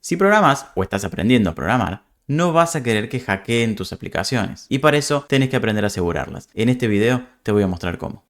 Si programas o estás aprendiendo a programar, no vas a querer que hackeen tus aplicaciones. Y para eso tenés que aprender a asegurarlas. En este video te voy a mostrar cómo.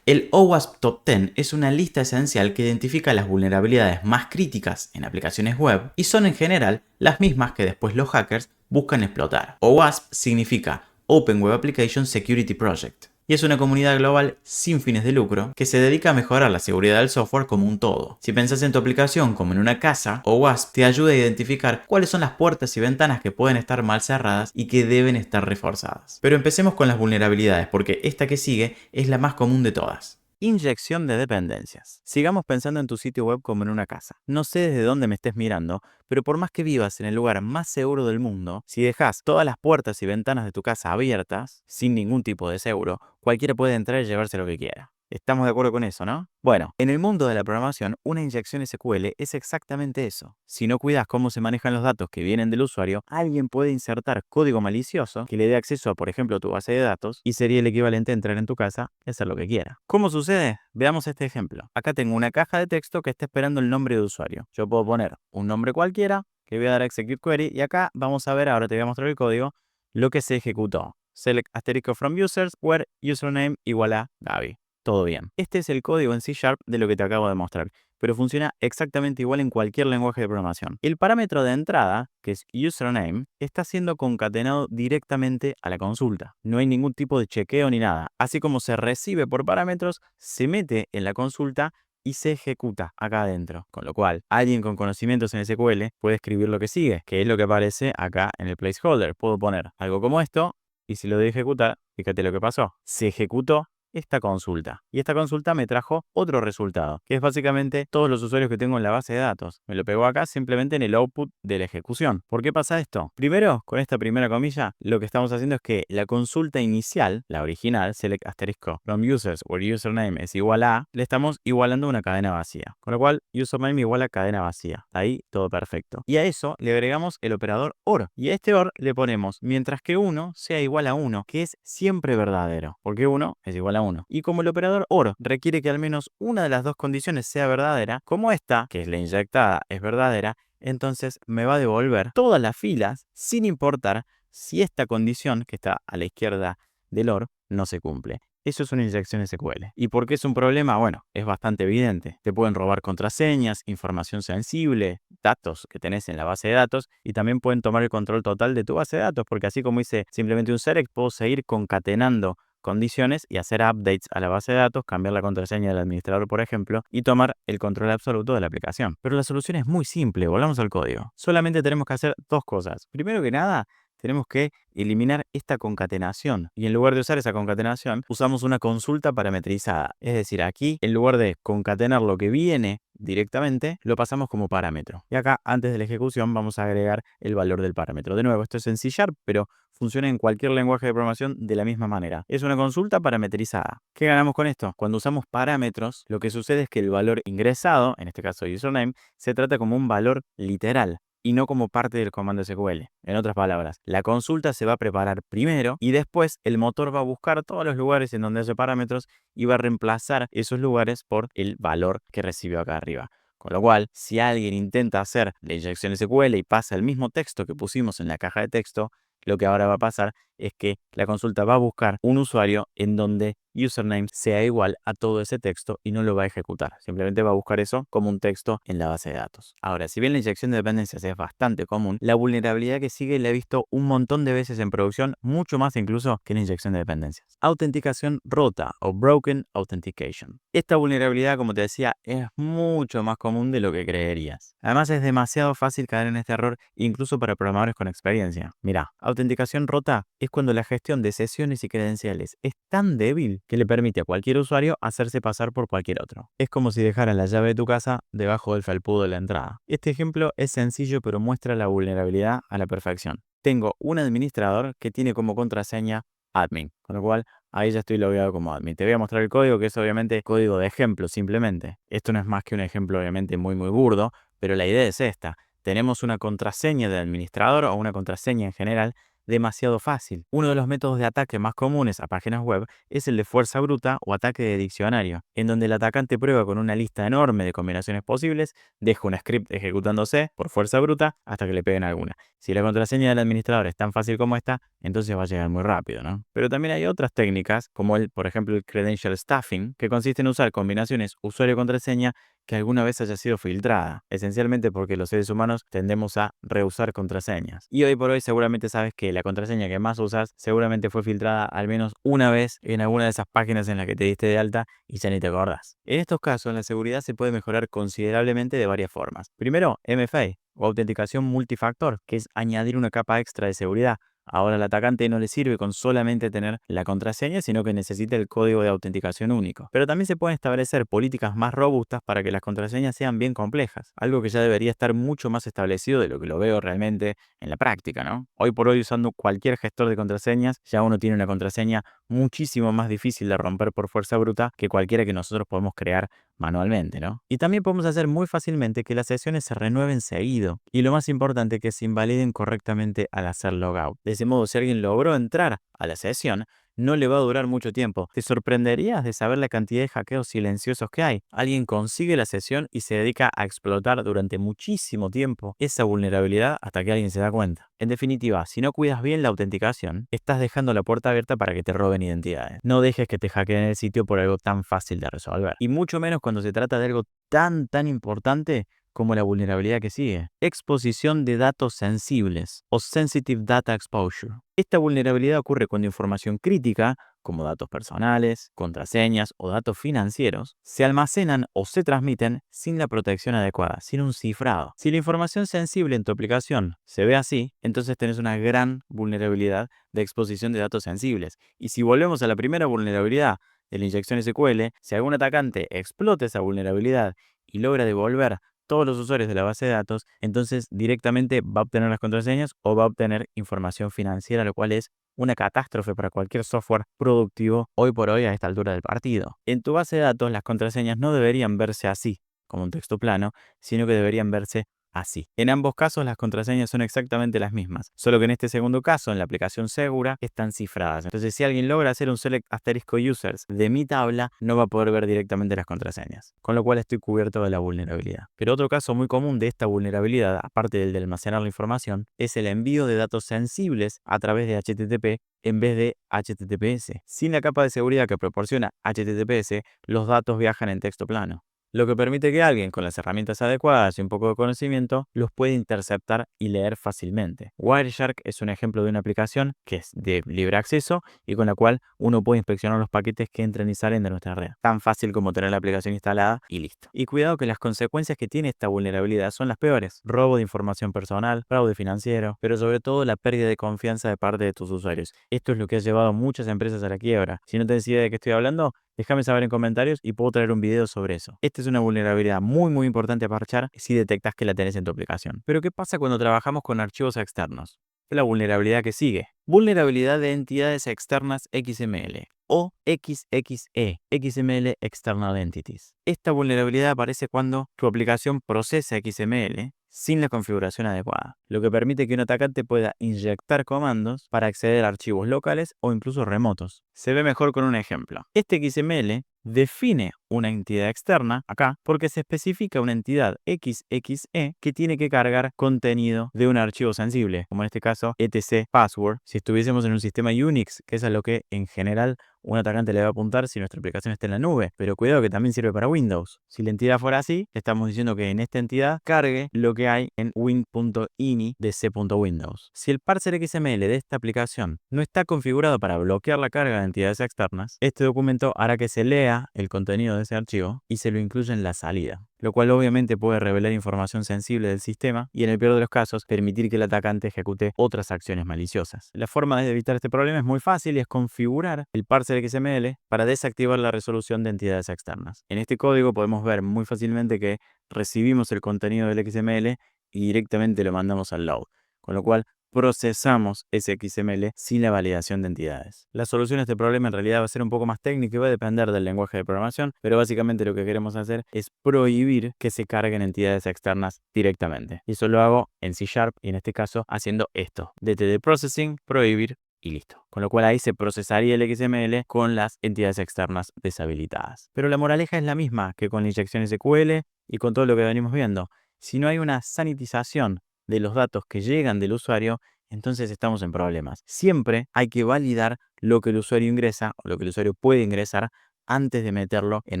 El OWASP Top 10 es una lista esencial que identifica las vulnerabilidades más críticas en aplicaciones web y son en general las mismas que después los hackers buscan explotar. OWASP significa Open Web Application Security Project y es una comunidad global sin fines de lucro que se dedica a mejorar la seguridad del software como un todo. Si pensás en tu aplicación como en una casa, OWASP te ayuda a identificar cuáles son las puertas y ventanas que pueden estar mal cerradas y que deben estar reforzadas. Pero empecemos con las vulnerabilidades porque esta que sigue es la más común de todas. Inyección de dependencias. Sigamos pensando en tu sitio web como en una casa. No sé desde dónde me estés mirando, pero por más que vivas en el lugar más seguro del mundo, si dejas todas las puertas y ventanas de tu casa abiertas, sin ningún tipo de seguro, cualquiera puede entrar y llevarse lo que quiera. Estamos de acuerdo con eso, ¿no? Bueno, en el mundo de la programación, una inyección SQL es exactamente eso. Si no cuidas cómo se manejan los datos que vienen del usuario, alguien puede insertar código malicioso que le dé acceso a, por ejemplo, tu base de datos y sería el equivalente a entrar en tu casa y hacer lo que quiera. ¿Cómo sucede? Veamos este ejemplo. Acá tengo una caja de texto que está esperando el nombre de usuario. Yo puedo poner un nombre cualquiera, le voy a dar a Execute Query y acá vamos a ver, ahora te voy a mostrar el código, lo que se ejecutó. Select asterisco from users where username igual a Gaby. Todo bien. Este es el código en C# de lo que te acabo de mostrar, pero funciona exactamente igual en cualquier lenguaje de programación. El parámetro de entrada, que es username, está siendo concatenado directamente a la consulta. No hay ningún tipo de chequeo ni nada. Así como se recibe por parámetros, se mete en la consulta y se ejecuta acá adentro. Con lo cual, alguien con conocimientos en SQL puede escribir lo que sigue, que es lo que aparece acá en el placeholder. Puedo poner algo como esto y si lo doy a ejecutar, fíjate lo que pasó. Se ejecutó esta consulta. Y esta consulta me trajo otro resultado, que es básicamente todos los usuarios que tengo en la base de datos. Me lo pegó acá simplemente en el output de la ejecución. ¿Por qué pasa esto? Primero, con esta primera comilla, lo que estamos haciendo es que la consulta inicial, la original, select asterisco from users where username es igual a, le estamos igualando una cadena vacía. Con lo cual, username igual a cadena vacía. Ahí todo perfecto. Y a eso le agregamos el operador OR. Y a este OR le ponemos mientras que 1 sea igual a 1, que es siempre verdadero. Porque 1 es igual a 1. Y como el operador OR requiere que al menos una de las dos condiciones sea verdadera, como esta, que es la inyectada, es verdadera, entonces me va a devolver todas las filas sin importar si esta condición, que está a la izquierda del OR, no se cumple. Eso es una inyección SQL. ¿Y por qué es un problema? Bueno, es bastante evidente. Te pueden robar contraseñas, información sensible, datos que tenés en la base de datos y también pueden tomar el control total de tu base de datos, porque así como hice simplemente un select, puedo seguir concatenando condiciones y hacer updates a la base de datos, cambiar la contraseña del administrador, por ejemplo, y tomar el control absoluto de la aplicación. Pero la solución es muy simple, volvamos al código. Solamente tenemos que hacer dos cosas. Primero que nada, tenemos que eliminar esta concatenación y en lugar de usar esa concatenación usamos una consulta parametrizada. Es decir, aquí en lugar de concatenar lo que viene directamente, lo pasamos como parámetro. Y acá antes de la ejecución vamos a agregar el valor del parámetro. De nuevo, esto es en C#, pero funciona en cualquier lenguaje de programación de la misma manera. Es una consulta parametrizada. ¿Qué ganamos con esto? Cuando usamos parámetros, lo que sucede es que el valor ingresado, en este caso username, se trata como un valor literal y no como parte del comando SQL. En otras palabras, la consulta se va a preparar primero y después el motor va a buscar todos los lugares en donde haya parámetros y va a reemplazar esos lugares por el valor que recibió acá arriba. Con lo cual, si alguien intenta hacer la inyección SQL y pasa el mismo texto que pusimos en la caja de texto, lo que ahora va a pasar es que la consulta va a buscar un usuario en donde username sea igual a todo ese texto y no lo va a ejecutar. Simplemente va a buscar eso como un texto en la base de datos. Ahora, si bien la inyección de dependencias es bastante común, la vulnerabilidad que sigue la he visto un montón de veces en producción, mucho más incluso que la inyección de dependencias. Autenticación rota o broken authentication. Esta vulnerabilidad, como te decía, es mucho más común de lo que creerías. Además, es demasiado fácil caer en este error incluso para programadores con experiencia. Mira, autenticación rota es cuando la gestión de sesiones y credenciales es tan débil que le permite a cualquier usuario hacerse pasar por cualquier otro. Es como si dejaras la llave de tu casa debajo del felpudo de la entrada. Este ejemplo es sencillo pero muestra la vulnerabilidad a la perfección. Tengo un administrador que tiene como contraseña admin, con lo cual ahí ya estoy logueado como admin. Te voy a mostrar el código, que es obviamente código de ejemplo simplemente. Esto no es más que un ejemplo obviamente muy burdo, pero la idea es esta. Tenemos una contraseña de administrador o una contraseña en general demasiado fácil. Uno de los métodos de ataque más comunes a páginas web es el de fuerza bruta o ataque de diccionario, en donde el atacante prueba con una lista enorme de combinaciones posibles, deja un script ejecutándose por fuerza bruta hasta que le peguen alguna. Si la contraseña del administrador es tan fácil como esta, entonces va a llegar muy rápido, ¿no? Pero también hay otras técnicas, como por ejemplo, el credential stuffing, que consiste en usar combinaciones usuario-contraseña que alguna vez haya sido filtrada, esencialmente porque los seres humanos tendemos a reusar contraseñas. Y hoy por hoy seguramente sabes que la contraseña que más usas seguramente fue filtrada al menos una vez en alguna de esas páginas en las que te diste de alta y ya ni te acordás. En estos casos, la seguridad se puede mejorar considerablemente de varias formas. Primero, MFA o autenticación multifactor, que es añadir una capa extra de seguridad. Ahora al atacante no le sirve con solamente tener la contraseña, sino que necesita el código de autenticación único. Pero también se pueden establecer políticas más robustas para que las contraseñas sean bien complejas, algo que ya debería estar mucho más establecido de lo que lo veo realmente en la práctica, ¿no? Hoy por hoy, usando cualquier gestor de contraseñas, ya uno tiene una contraseña muchísimo más difícil de romper por fuerza bruta que cualquiera que nosotros podemos crear manualmente, ¿no? Y también podemos hacer muy fácilmente que las sesiones se renueven seguido y lo más importante, que se invaliden correctamente al hacer logout. De ese modo, si alguien logró entrar a la sesión, no le va a durar mucho tiempo. Te sorprenderías de saber la cantidad de hackeos silenciosos que hay. Alguien consigue la sesión y se dedica a explotar durante muchísimo tiempo esa vulnerabilidad hasta que alguien se da cuenta. En definitiva, si no cuidas bien la autenticación, estás dejando la puerta abierta para que te roben identidades. No dejes que te hackeen el sitio por algo tan fácil de resolver. Y mucho menos cuando se trata de algo tan importante como la vulnerabilidad que sigue. Exposición de datos sensibles o Sensitive Data Exposure. Esta vulnerabilidad ocurre cuando información crítica, como datos personales, contraseñas o datos financieros, se almacenan o se transmiten sin la protección adecuada, sin un cifrado. Si la información sensible en tu aplicación se ve así, entonces tenés una gran vulnerabilidad de exposición de datos sensibles. Y si volvemos a la primera vulnerabilidad de la inyección SQL, si algún atacante explota esa vulnerabilidad y logra devolver todos los usuarios de la base de datos, entonces directamente va a obtener las contraseñas o va a obtener información financiera, lo cual es una catástrofe para cualquier software productivo hoy por hoy a esta altura del partido. En tu base de datos, las contraseñas no deberían verse así, como un texto plano, sino que deberían verse así. En ambos casos las contraseñas son exactamente las mismas, solo que en este segundo caso, en la aplicación segura, están cifradas. Entonces, si alguien logra hacer un select asterisco users de mi tabla, no va a poder ver directamente las contraseñas, con lo cual estoy cubierto de la vulnerabilidad. Pero otro caso muy común de esta vulnerabilidad, aparte del de almacenar la información, es el envío de datos sensibles a través de HTTP en vez de HTTPS. Sin la capa de seguridad que proporciona HTTPS, los datos viajan en texto plano, lo que permite que alguien con las herramientas adecuadas y un poco de conocimiento los pueda interceptar y leer fácilmente. Wireshark es un ejemplo de una aplicación que es de libre acceso y con la cual uno puede inspeccionar los paquetes que entran y salen de nuestra red. Tan fácil como tener la aplicación instalada y listo. Y cuidado, que las consecuencias que tiene esta vulnerabilidad son las peores: robo de información personal, fraude financiero, pero sobre todo la pérdida de confianza de parte de tus usuarios. Esto es lo que ha llevado a muchas empresas a la quiebra. Si no tenés idea de qué estoy hablando, déjame saber en comentarios y puedo traer un video sobre eso. Esta es una vulnerabilidad muy importante a parchar si detectas que la tenés en tu aplicación. Pero ¿qué pasa cuando trabajamos con archivos externos? La vulnerabilidad que sigue: vulnerabilidad de entidades externas XML o XXE, XML External Entities. Esta vulnerabilidad aparece cuando tu aplicación procesa XML sin la configuración adecuada, lo que permite que un atacante pueda inyectar comandos para acceder a archivos locales o incluso remotos. Se ve mejor con un ejemplo. Este XML define una entidad externa, acá, porque se especifica una entidad XXE que tiene que cargar contenido de un archivo sensible, como en este caso etc password. Si estuviésemos en un sistema Unix, que es a lo que en general un atacante le va a apuntar si nuestra aplicación está en la nube, pero cuidado que también sirve para Windows. Si la entidad fuera así, estamos diciendo que en esta entidad cargue lo que hay en win.ini de c.windows. Si el parser XML de esta aplicación no está configurado para bloquear la carga de entidades externas, este documento hará que se lea el contenido de ese archivo y se lo incluya en la salida, lo cual obviamente puede revelar información sensible del sistema y, en el peor de los casos, permitir que el atacante ejecute otras acciones maliciosas. La forma de evitar este problema es muy fácil y es configurar el parser XML para desactivar la resolución de entidades externas. En este código podemos ver muy fácilmente que recibimos el contenido del XML y directamente lo mandamos al load, con lo cual procesamos ese XML sin la validación de entidades. La solución a este problema en realidad va a ser un poco más técnica y va a depender del lenguaje de programación, pero básicamente lo que queremos hacer es prohibir que se carguen entidades externas directamente. Y eso lo hago en C# y en este caso haciendo esto: DTD processing, prohibir y listo. Con lo cual ahí se procesaría el XML con las entidades externas deshabilitadas. Pero la moraleja es la misma que con la inyección SQL y con todo lo que venimos viendo. Si no hay una sanitización de los datos que llegan del usuario, entonces estamos en problemas. Siempre hay que validar lo que el usuario ingresa o lo que el usuario puede ingresar antes de meterlo en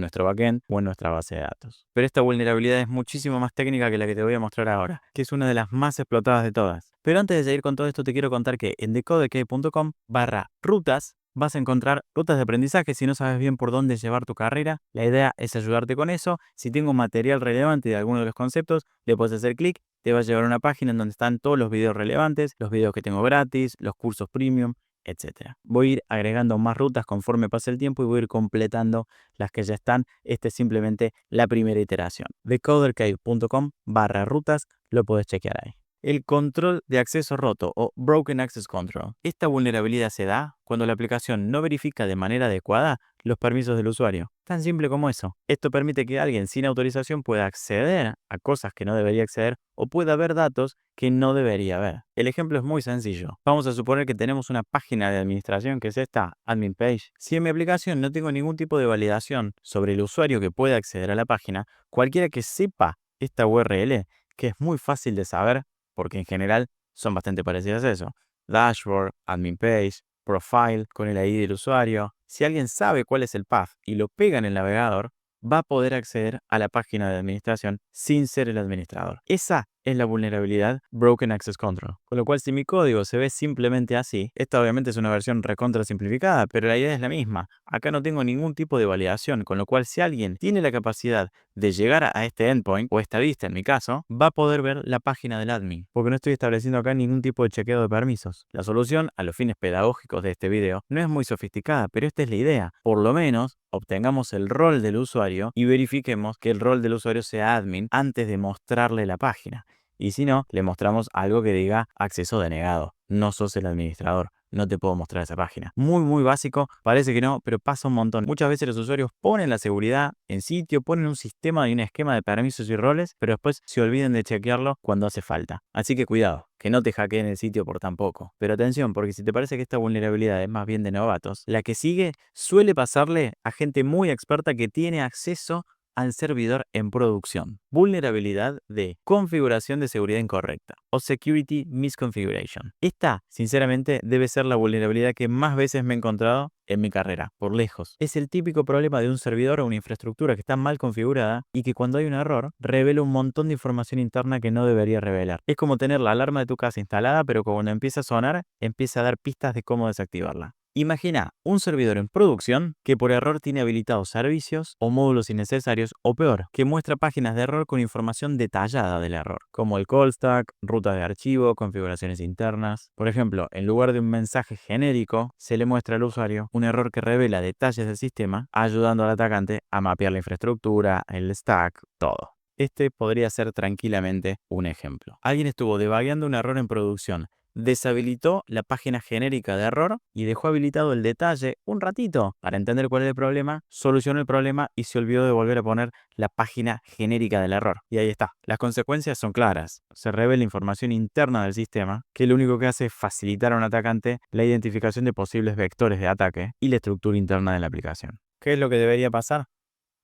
nuestro backend o en nuestra base de datos. Pero esta vulnerabilidad es muchísimo más técnica que la que te voy a mostrar ahora, que es una de las más explotadas de todas. Pero antes de seguir con todo esto, te quiero contar que en decodekey.com/rutas vas a encontrar rutas de aprendizaje si no sabes bien por dónde llevar tu carrera. La idea es ayudarte con eso. Si tengo material relevante de alguno de los conceptos, le puedes hacer clic, te va a llevar a una página en donde están todos los videos relevantes, los videos que tengo gratis, los cursos premium, etcétera. Voy a ir agregando más rutas conforme pase el tiempo y voy a ir completando las que ya están. Esta es simplemente la primera iteración. Decodekey.com/rutas, lo puedes chequear ahí. El control de acceso roto o Broken Access Control. Esta vulnerabilidad se da cuando la aplicación no verifica de manera adecuada los permisos del usuario. Tan simple como eso. Esto permite que alguien sin autorización pueda acceder a cosas que no debería acceder o pueda ver datos que no debería ver. El ejemplo es muy sencillo. Vamos a suponer que tenemos una página de administración que es esta admin page. Si en mi aplicación no tengo ningún tipo de validación sobre el usuario que pueda acceder a la página, cualquiera que sepa esta URL, que es muy fácil de saber, porque en general son bastante parecidas a eso: dashboard, admin page, profile con el ID del usuario. Si alguien sabe cuál es el path y lo pega en el navegador, va a poder acceder a la página de administración sin ser el administrador. Esa es la vulnerabilidad Broken Access Control. Con lo cual, si mi código se ve simplemente así, esta obviamente es una versión recontra simplificada, pero la idea es la misma. Acá no tengo ningún tipo de validación, con lo cual si alguien tiene la capacidad de llegar a este endpoint, o esta vista en mi caso, va a poder ver la página del admin, porque no estoy estableciendo acá ningún tipo de chequeo de permisos. La solución, a los fines pedagógicos de este video, no es muy sofisticada, pero esta es la idea. Por lo menos, obtengamos el rol del usuario y verifiquemos que el rol del usuario sea admin antes de mostrarle la página. Y si no, le mostramos algo que diga acceso denegado. No sos el administrador, no te puedo mostrar esa página. Muy básico, parece que no, pero pasa un montón. Muchas veces los usuarios ponen la seguridad en sitio, ponen un sistema y un esquema de permisos y roles, pero después se olvidan de chequearlo cuando hace falta. Así que cuidado, que no te hackeen el sitio por tan poco. Pero atención, porque si te parece que esta vulnerabilidad es más bien de novatos, la que sigue suele pasarle a gente muy experta que tiene acceso al servidor en producción. Vulnerabilidad de configuración de seguridad incorrecta o Security Misconfiguration. Esta, sinceramente, debe ser la vulnerabilidad que más veces me he encontrado en mi carrera, por lejos. Es el típico problema de un servidor o una infraestructura que está mal configurada y que cuando hay un error revela un montón de información interna que no debería revelar. Es como tener la alarma de tu casa instalada, pero cuando empieza a sonar, empieza a dar pistas de cómo desactivarla. Imagina un servidor en producción que por error tiene habilitados servicios o módulos innecesarios, o peor, que muestra páginas de error con información detallada del error, como el call stack, rutas de archivo, configuraciones internas. Por ejemplo, en lugar de un mensaje genérico, se le muestra al usuario un error que revela detalles del sistema, ayudando al atacante a mapear la infraestructura, el stack, todo. Este podría ser tranquilamente un ejemplo. Alguien estuvo debugueando un error en producción, deshabilitó la página genérica de error y dejó habilitado el detalle un ratito para entender cuál es el problema, solucionó el problema y se olvidó de volver a poner la página genérica del error. Y ahí está. Las consecuencias son claras. Se revela información interna del sistema que lo único que hace es facilitar a un atacante la identificación de posibles vectores de ataque y la estructura interna de la aplicación. ¿Qué es lo que debería pasar?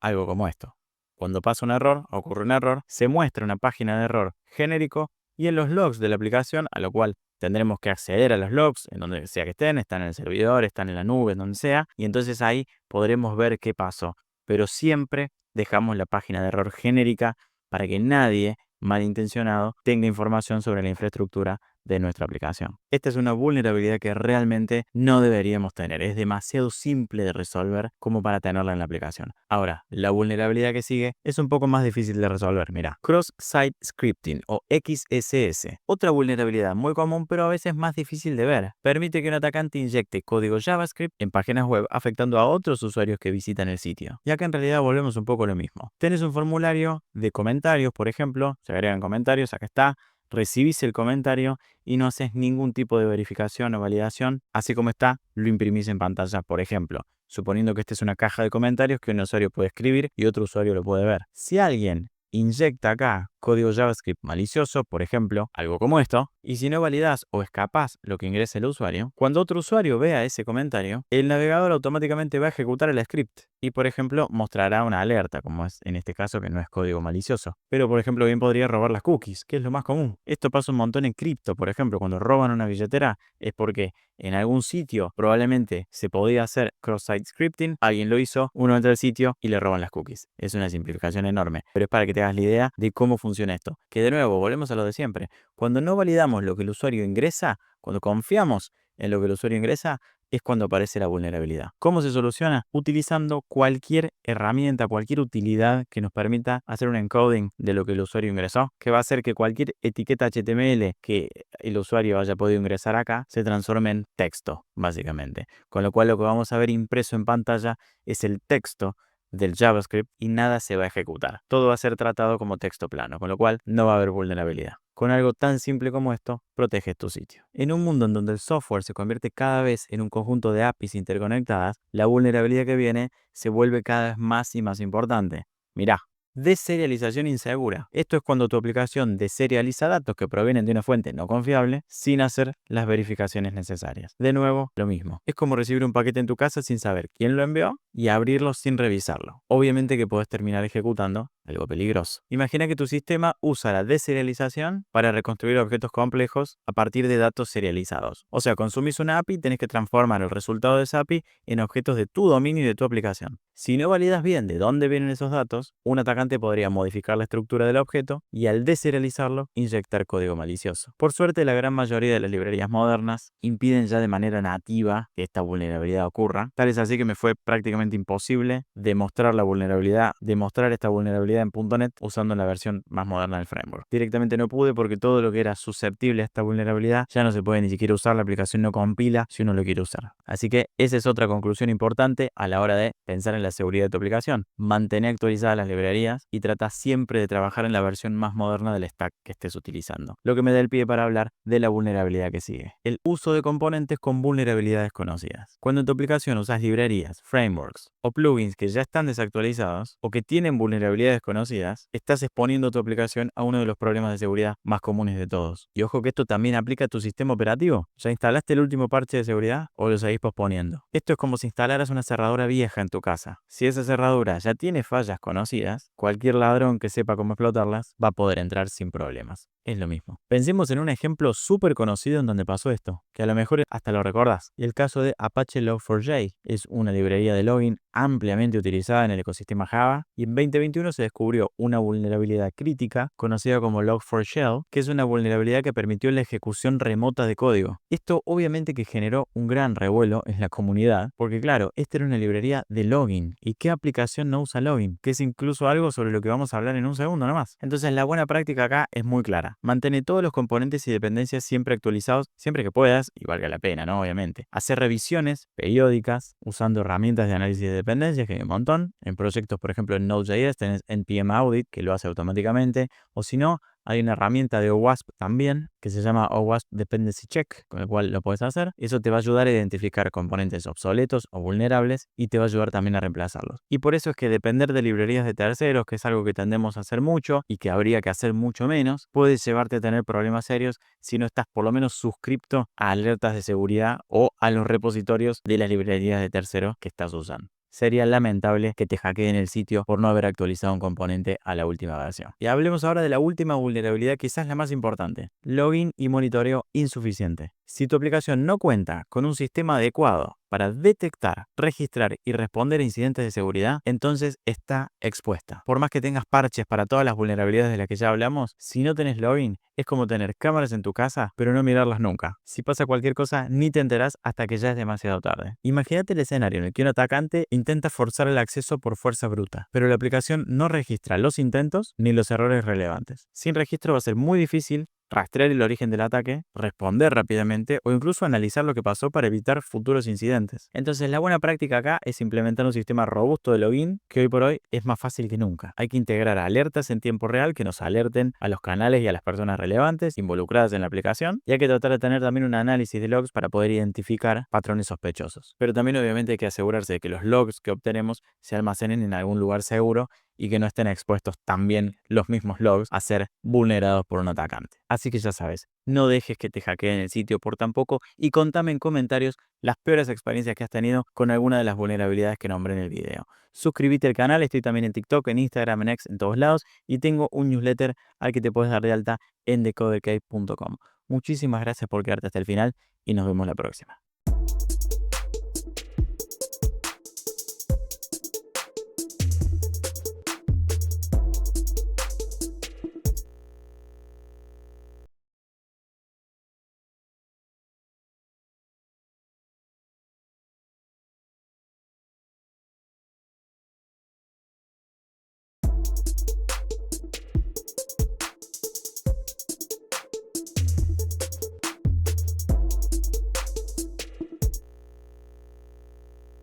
Algo como esto. Cuando pasa un error, ocurre un error, se muestra una página de error genérico y en los logs de la aplicación, a lo cual tendremos que acceder a los logs en donde sea que están en el servidor, están en la nube, en donde sea, y entonces ahí podremos ver qué pasó. Pero siempre dejamos la página de error genérica para que nadie malintencionado tenga información sobre la infraestructura de nuestra aplicación. Esta es una vulnerabilidad que realmente no deberíamos tener. Es demasiado simple de resolver como para tenerla en la aplicación. Ahora, la vulnerabilidad que sigue es un poco más difícil de resolver. Mira, Cross-Site Scripting o XSS. Otra vulnerabilidad muy común, pero a veces más difícil de ver. Permite que un atacante inyecte código JavaScript en páginas web, afectando a otros usuarios que visitan el sitio. Y acá en realidad volvemos un poco a lo mismo. Tenés un formulario de comentarios, por ejemplo, se agregan comentarios, acá está. recibís el comentario y no haces ningún tipo de verificación o validación, así como está, lo imprimís en pantalla, por ejemplo. Suponiendo que esta es una caja de comentarios que un usuario puede escribir y otro usuario lo puede ver. Si alguien inyecta acá código JavaScript malicioso, por ejemplo, algo como esto, y si no validas o escapas lo que ingresa el usuario, cuando otro usuario vea ese comentario, el navegador automáticamente va a ejecutar el script y, por ejemplo, mostrará una alerta, como es en este caso que no es código malicioso. Pero, por ejemplo, bien podría robar las cookies, que es lo más común. Esto pasa un montón en cripto, por ejemplo, cuando roban una billetera es porque en algún sitio probablemente se podía hacer cross-site scripting, alguien lo hizo, uno entra al sitio y le roban las cookies. Es una simplificación enorme, pero es para que te hagas la idea de cómo funciona esto. Que de nuevo, volvemos a lo de siempre. Cuando no validamos lo que el usuario ingresa, cuando confiamos en lo que el usuario ingresa, es cuando aparece la vulnerabilidad. ¿Cómo se soluciona? Utilizando cualquier herramienta, cualquier utilidad que nos permita hacer un encoding de lo que el usuario ingresó, que va a hacer que cualquier etiqueta HTML que el usuario haya podido ingresar acá se transforme en texto, básicamente. Con lo cual lo que vamos a ver impreso en pantalla es el texto del JavaScript y nada se va a ejecutar. Todo va a ser tratado como texto plano, con lo cual no va a haber vulnerabilidad. Con algo tan simple como esto, proteges tu sitio. En un mundo en donde el software se convierte cada vez en un conjunto de APIs interconectadas, la vulnerabilidad que viene se vuelve cada vez más y más importante. Mirá. Deserialización insegura. Esto es cuando tu aplicación deserializa datos que provienen de una fuente no confiable sin hacer las verificaciones necesarias. De nuevo, lo mismo. Es como recibir un paquete en tu casa sin saber quién lo envió y abrirlo sin revisarlo. Obviamente que puedes terminar ejecutando algo peligroso. Imagina que tu sistema usa la deserialización para reconstruir objetos complejos a partir de datos serializados. O sea, consumís una API y tenés que transformar el resultado de esa API en objetos de tu dominio y de tu aplicación. Si no validas bien de dónde vienen esos datos, un atacante podría modificar la estructura del objeto y al deserializarlo, inyectar código malicioso. Por suerte, la gran mayoría de las librerías modernas impiden ya de manera nativa que esta vulnerabilidad ocurra. Tal es así que me fue prácticamente imposible demostrar esta vulnerabilidad en .NET usando la versión más moderna del framework. Directamente no pude porque todo lo que era susceptible a esta vulnerabilidad ya no se puede ni siquiera usar, la aplicación no compila si uno lo quiere usar. Así que esa es otra conclusión importante a la hora de pensar en la seguridad de tu aplicación. Mantén actualizadas las librerías y trata siempre de trabajar en la versión más moderna del stack que estés utilizando. Lo que me da el pie para hablar de la vulnerabilidad que sigue. El uso de componentes con vulnerabilidades conocidas. Cuando en tu aplicación usas librerías, frameworks o plugins que ya están desactualizados o que tienen vulnerabilidades conocidas, estás exponiendo tu aplicación a uno de los problemas de seguridad más comunes de todos. Y ojo que esto también aplica a tu sistema operativo. ¿Ya instalaste el último parche de seguridad o lo seguís posponiendo? Esto es como si instalaras una cerradura vieja en tu casa. Si esa cerradura ya tiene fallas conocidas, cualquier ladrón que sepa cómo explotarlas va a poder entrar sin problemas. Es lo mismo. Pensemos en un ejemplo súper conocido en donde pasó esto, que a lo mejor hasta lo recordás. Y el caso de Apache Log4j es una librería de login ampliamente utilizada en el ecosistema Java y en 2021 se descubrió una vulnerabilidad crítica conocida como Log4Shell, que es una vulnerabilidad que permitió la ejecución remota de código. Esto obviamente que generó un gran revuelo en la comunidad, porque claro, esta era una librería de login. ¿Y qué aplicación no usa login? Que es incluso algo sobre lo que vamos a hablar en un segundo nomás. Entonces la buena práctica acá es muy clara. Mantén todos los componentes y dependencias siempre actualizados, siempre que puedas, y valga la pena, ¿no? Obviamente. Hacer revisiones periódicas usando herramientas de análisis de dependencias, que hay un montón. En proyectos, por ejemplo, en Node.js tenés NPM Audit, que lo hace automáticamente. O si no, hay una herramienta de OWASP también que se llama OWASP Dependency Check, con el cual lo puedes hacer. Eso te va a ayudar a identificar componentes obsoletos o vulnerables y te va a ayudar también a reemplazarlos. Y por eso es que depender de librerías de terceros, que es algo que tendemos a hacer mucho y que habría que hacer mucho menos, puede llevarte a tener problemas serios si no estás por lo menos suscripto a alertas de seguridad o a los repositorios de las librerías de terceros que estás usando. Sería lamentable que te hackeen el sitio por no haber actualizado un componente a la última versión. Y hablemos ahora de la última vulnerabilidad, quizás la más importante: login y monitoreo insuficiente. Si tu aplicación no cuenta con un sistema adecuado para detectar, registrar y responder a incidentes de seguridad, entonces está expuesta. Por más que tengas parches para todas las vulnerabilidades de las que ya hablamos, si no tenés login, es como tener cámaras en tu casa, pero no mirarlas nunca. Si pasa cualquier cosa, ni te enterás hasta que ya es demasiado tarde. Imagínate el escenario en el que un atacante intenta forzar el acceso por fuerza bruta, pero la aplicación no registra los intentos ni los errores relevantes. Sin registro va a ser muy difícil rastrear el origen del ataque, responder rápidamente o incluso analizar lo que pasó para evitar futuros incidentes. Entonces, la buena práctica acá es implementar un sistema robusto de login que hoy por hoy es más fácil que nunca. Hay que integrar alertas en tiempo real que nos alerten a los canales y a las personas relevantes involucradas en la aplicación, y hay que tratar de tener también un análisis de logs para poder identificar patrones sospechosos. Pero también obviamente hay que asegurarse de que los logs que obtenemos se almacenen en algún lugar seguro y que no estén expuestos también los mismos logs a ser vulnerados por un atacante. Así que ya sabes, no dejes que te hackeen el sitio por tampoco y contame en comentarios las peores experiencias que has tenido con alguna de las vulnerabilidades que nombré en el video. Suscríbete al canal, estoy también en TikTok, en Instagram, en X, en todos lados, y tengo un newsletter al que te puedes dar de alta en decodercave.com. Muchísimas gracias por quedarte hasta el final y nos vemos la próxima.